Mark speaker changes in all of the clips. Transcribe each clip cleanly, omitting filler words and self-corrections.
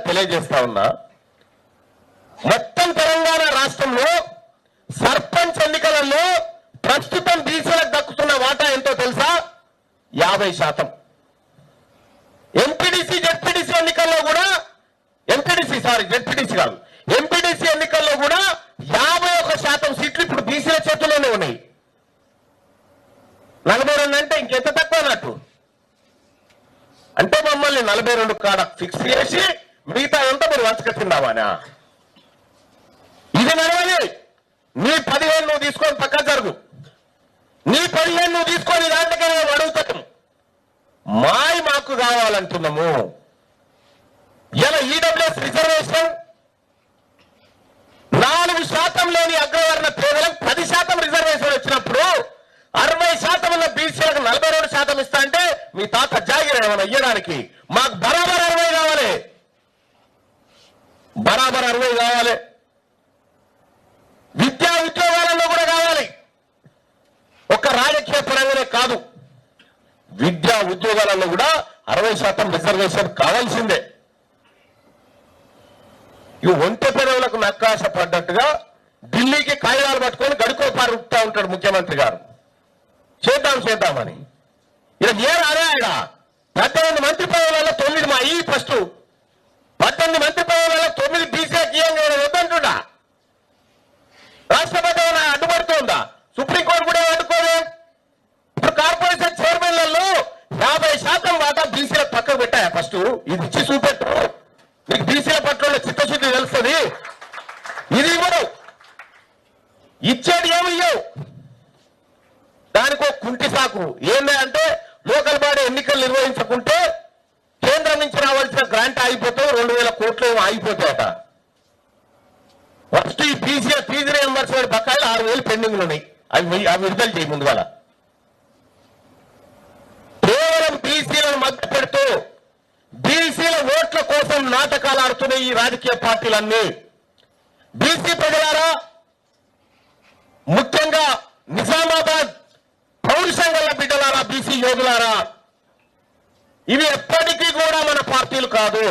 Speaker 1: తెలియజేస్తా ఉన్నా. మొత్తం తెలంగాణ రాష్ట్రంలో సర్పంచ్ ఎన్నికలలో ప్రస్తుతం బీసీలకు దక్కుతున్న వాటా ఎంతో తెలుసా? 50%. ఎంపీడీసీ జెడ్పీడీసీ ఎన్నికల్లో కూడా జెడ్పీడీసీ కాదు, ఎంపీడీసీ ఎన్నికల్లో కూడా 51% సీట్లు ఇప్పుడు బీసీల చేతుల్లోనే ఉన్నాయి. 42 అంటే ఇంకెంత తక్కువ అన్నట్టు. అంటే మమ్మల్ని 42 కాడ ఫిక్స్ చేసి మిగతా అంతా మీరు వంచక తిందామనా? ఇది నడవాలి. నీ 15 నువ్వు తీసుకొని పక్క జరుగు, నీ 15 నువ్వు తీసుకొని దాంట్లోకే మేము అడుగుతాం. మాకు కావాలంటున్నాము. ఇలా ఈడబ్ల్యూఎస్ రిజర్వేషన్ 4% లేని అగ్రవర్ణ పేదలకు 10% రిజర్వేషన్ వచ్చినప్పుడు 60% ఉన్న బీసీలకు 42% ఇస్తా అంటే మీ తాత జాగిర ఏమైనా ఇయ్యడానికి? మాకు బరాబర్ 60 కావాలి, బరాబర్ 60 కావాలి. విద్యా ఉద్యోగాలలో కూడా కావాలి. ఒక రాజకీయ పరంగానే కాదు, విద్యా ఉద్యోగాలలో కూడా 60% రిజర్వేషన్ కావాల్సిందే. ఈ ఒంటె పెదవులకు నక్కాశ పడ్డట్టుగా ఢిల్లీకి కాగితాలు పట్టుకొని గడుకో పారుతా ఉంటాడు ముఖ్యమంత్రి గారు. చేద్దామని ఇలా ఏ రాలే. ఆయన 18 మంత్రి పదవులలో 9 మా ఈ ఫస్ట్ 18 మంత్రి పదవులలో 9 బీసీకి వద్దంటున్నా. రాష్ట్రపతి అడ్డుపడుతుందా? సుప్రీంకోర్టు కూడా అడ్డుకోదు. ఇప్పుడు కార్పొరేషన్ చైర్మన్లలో 50% వాటా బీసీలకు పక్కకు పెట్టాయా? ఫస్ట్ ఇది ఇచ్చి చూపెట్టు, నీకు బీసీల పట్ల చిత్తశుద్ధి తెలుస్తుంది. ఇది ఇవ్వడు, ఇచ్చేది ఏమి ఇవ్వవు. దానికి ఒక కుంటి సాకు ఏంటి అంటే లోకల్ బాడీ ఎన్నికలు నిర్వహించకుంటే కేంద్రం నుంచి రావాల్సిన గ్రాంట్ ఆగిపోతే 2000 కోట్లు ఏమో ఆగిపోతాయట. ఫస్ట్ ఈ ఫీజు రియంబర్స్మెంట్ బకాయిలు 6000 పెండింగ్లు ఉన్నాయి. అవి విడుదల చేయి ముందుగా. కేవలం బీసీలను మద్దతు పెడుతూ బీసీల ఓట్ల కోసం నాటకాలు ఆడుతున్నాయి ఈ రాజకీయ పార్టీలన్నీ. బీసీ ప్రజలారా, ముఖ్యంగా నిజామాబాద్ పౌరుషంగల బిడ్డలారా, బీసీ యోగులారా, ఇవి ఎప్పటికీ కూడా మన పార్టీలు కాదు.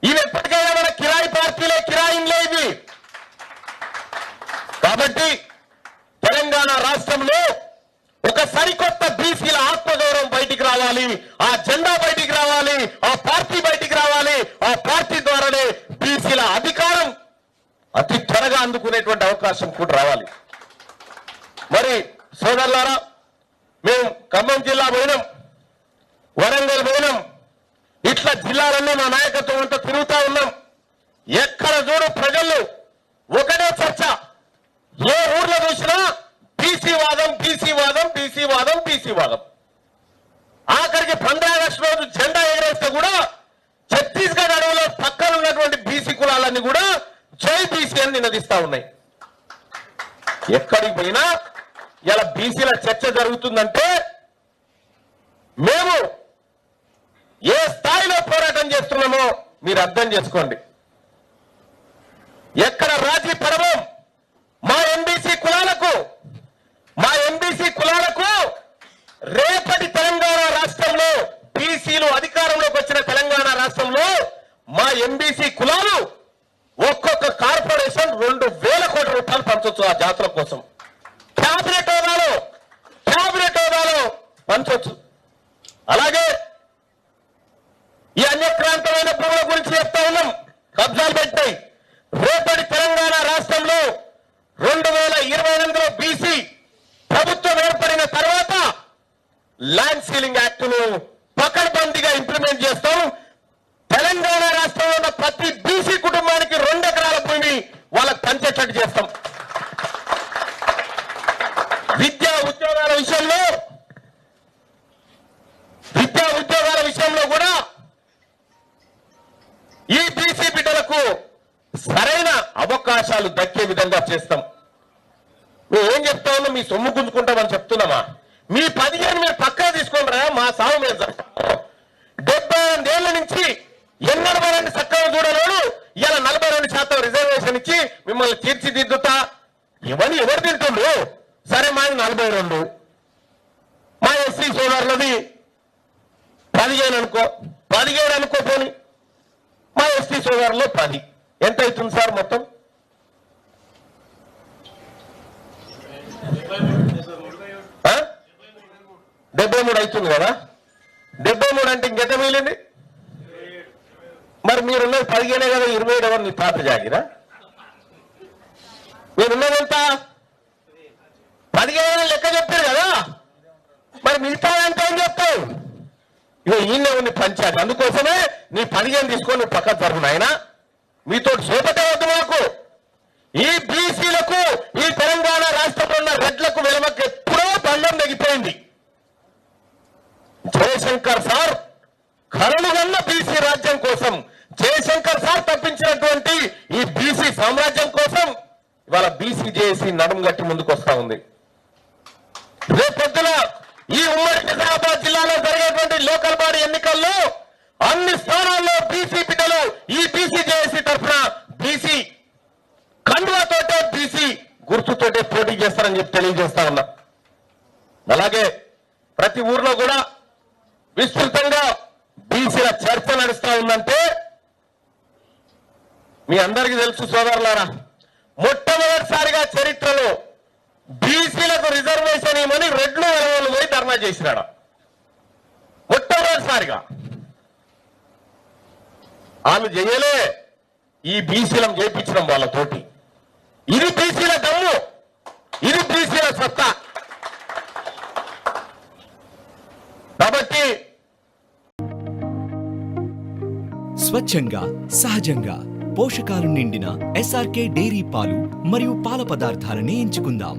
Speaker 1: ఇవి ఎప్పటికైనా మన కిరాయి పార్టీలే, కిరాయిన్లే ఇవి. కాబట్టి తెలంగాణ రాష్ట్రంలో ఒక సరికొత్త బీసీల ఆత్మగౌరవం బయటికి రావాలి, ఆ జెండా బయటికి రావాలి, ఆ పార్టీ బయటికి రావాలి. ఆ పార్టీ ద్వారానే బీసీల అధికారం అతి త్వరగా అందుకునేటువంటి అవకాశం కూడా రావాలి. మరి సోదరులారా, మేము ఖమ్మం జిల్లా పోయినాం, వరంగల్ పోయినాం, ఇట్లా జిల్లాలన్నీ మా నాయకత్వం అంతా తిరుగుతా ఉన్నాం. ఎక్కడ చూడు ప్రజలు ఒకటే చర్చ. ఏ ఊర్లో చూసినా బీసీ వాదం, బీసీ వాదం, బీసీ వాదం, బీసీ వాదం. ఆఖరికి 15 ఆగస్టు రోజు జెండా ఎగరేస్తే కూడా ఛత్తీస్గఢ్ అడవిలో పక్కన ఉన్నటువంటి బీసీ కులాలన్నీ కూడా జై బీసీ అని నినదిస్తా ఉన్నాయి. ఎక్కడికి పోయినా ఇలా బీసీల చర్చ జరుగుతుందంటే మేము ఏ స్థాయిలో పోరాటం చేస్తున్నామో మీరు అర్థం చేసుకోండి. ఎక్కడ రాజీ పడవం. మా ఎంబీసీ కులాలకు రేపటి తెలంగాణ రాష్ట్రంలో బీసీలు అధికారంలోకి వచ్చిన తెలంగాణ రాష్ట్రంలో మా ఎంబీసీ కులాలు ఒక్కొక్క కార్పొరేషన్ 2000 కోట్ల రూపాయలు పంచవచ్చు ఆ జాతుల కోసం. క్యాబినెట్ హోదాలో పంచవచ్చు. అలాగే ఈ అన్యక్రాంతమైన భూముల గురించి చెప్తా ఉన్నాం. కబ్జాలు పెట్టాయి. రేపటి తెలంగాణ రాష్ట్రంలో 2028లో బీసీ ప్రభుత్వం ఏర్పడిన తర్వాత ల్యాండ్ సీలింగ్ యాక్ట్ ను పకడ్బందీగా ఇంప్లిమెంట్ చేస్తాం. తెలంగాణ రాష్ట్రంలో ఉన్న ప్రతి బీసీ కుటుంబానికి 2 ఎకరాల భూమి వాళ్ళకి పంచేటట్టు చేస్తాం. విద్యా ఉద్యోగాల విషయంలో కూడా ఈ బీసీ బిడ్డలకు సరైన అవకాశాలు దక్కే విధంగా చేస్తాం. మేము ఏం చెప్తా ఉన్నాం? మీ సొమ్ము గుంజుకుంటామని చెప్తున్నామా? మీ 15 మీరు పక్కా తీసుకుంటారా? మా సాగు మీద 78 ఏళ్ల నుంచి ఎన్నడమని చక్కగా చూడలేడు. ఇలా 42% రిజర్వేషన్ ఇచ్చి మిమ్మల్ని తీర్చిదిద్దుతా. ఎవరు తింటుండ్రు? సరే మాది 42, మా ఎస్సీ సోదరులది 15 అనుకో, 17 అనుకో. పోని మా ఎస్టీ సోదరులో 10. ఎంత అవుతుంది సార్ మొత్తం? 73 అవుతుంది కదా. 73 అంటే ఇంకెంత మిగిలింది? మరి మీరున్నది 15 కదా, 27 ఎవరు నీ తాత జాగిరా? మీరున్నది ఎంత? 15 లెక్క చెప్పారు కదా. మరి మిగతా అంటే ఏం చెప్తావు? ఇక ఈయనే ఉంది పంచాయతీ. అందుకోసమే నీ 15 తీసుకొని నువ్వు పక్కకు జరుగు నాయనా. మీతో సోపటే వద్దు మాకు. ఈ బీసీలకు ఈ తెలంగాణ రాష్ట్రంలో ఉన్న రెడ్లకు వెలమకు ఎప్పుడో దండం తెగిపోయింది. జయశంకర్ సార్ కలలుగన్న బీసీ రాజ్యం కోసం, జయశంకర్ సార్ తప్పించినటువంటి ఈ బీసీ సామ్రాజ్యం కోసం ఇవాళ బీసీ జేఏసీ నడుము గట్టి ముందుకు వస్తా ఉంది. రేపొద్దున ఈ ఉమ్మడి నిజామాబాద్ జిల్లాలో జరిగేటువంటి లోకల్ బాడీ ఎన్నికల్లో అన్ని స్థానాల్లో బీసీ బిడ్డలు ఈ బీసీ జేఏసీ తరఫున బీసీ కండువాతోటే బీసీ గుర్తుతోటే పోటీ చేస్తారని చెప్పి తెలియజేస్తా ఉన్నా. అలాగే ప్రతి ఊర్లో కూడా విస్తృతంగా బీసీల చర్చ నడుస్తా ఉందంటే మీ అందరికీ తెలుసు సోదరులారా, మొట్టమొదటిసారిగా చరిత్రలో బీసీలకు రిజర్వేషన్ ఇవ్వమని రెడ్లు వెలవలు పోయి ధర్నా చేసినాడు. మొట్టమొదటిసారిగా వాళ్ళు చేయలే, ఈ బీసీలను చేయించడం వాళ్ళతోటి. ఇది బీసీల దమ్ము, ఇది బీసీల సత్తా. కాబట్టి
Speaker 2: స్వచ్ఛంగా, సహజంగా పోషకాలు నిండిన ఎస్ఆర్కే డైరీ పాలు మరియు పాల పదార్థాలని ఎంచుకుందాం.